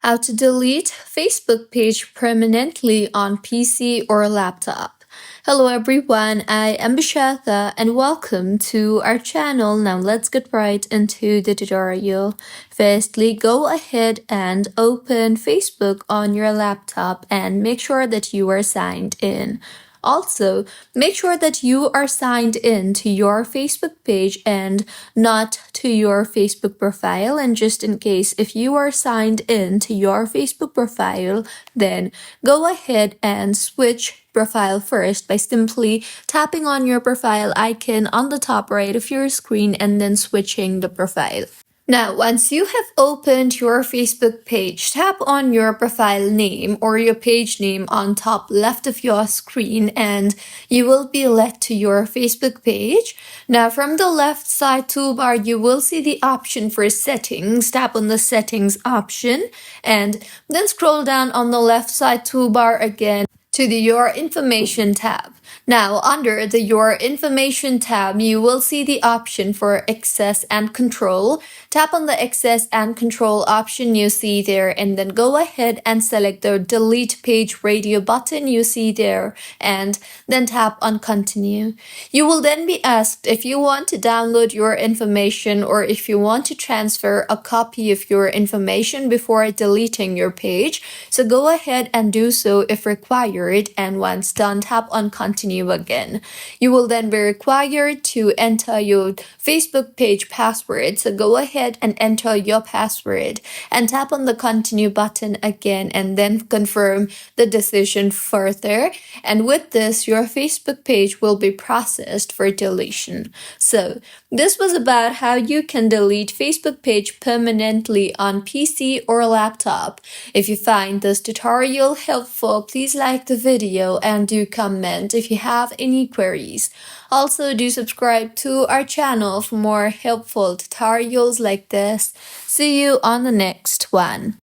How to delete Facebook page permanently on PC or laptop. Hello everyone, I am Bishatha and welcome to our channel. Now let's get right into the tutorial. Firstly, go ahead and open Facebook on your laptop and make sure that you are signed in. Also, make sure that you are signed in to your Facebook page and not to your Facebook profile. And just in case, if you are signed in to your Facebook profile, then go ahead and switch profile first by simply tapping on your profile icon on the top right of your screen and then switching the profile. Now, once you have opened your Facebook page, tap on your profile name or your page name on top left of your screen and you will be led to your Facebook page. Now, from the left side toolbar, you will see the option for settings. Tap on the settings option and then scroll down on the left side toolbar again to the Your Information tab. Now, under the Your Information tab, you will see the option for Access and Control. Tap on the Access and Control option you see there and then go ahead and select the Delete Page Radio button you see there and then tap on Continue. You will then be asked if you want to download your information or if you want to transfer a copy of your information before deleting your page. So go ahead and do so if required, and once done, tap on Continue again. You will then be required to enter your Facebook page password. So go ahead and enter your password and tap on the Continue button again and then confirm the decision further. And with this, your Facebook page will be processed for deletion. So this was about how you can delete Facebook page permanently on PC or laptop. If you find this tutorial helpful, please like the video and do comment if you have any queries. Also, do subscribe to our channel for more helpful tutorials like this. See you on the next one.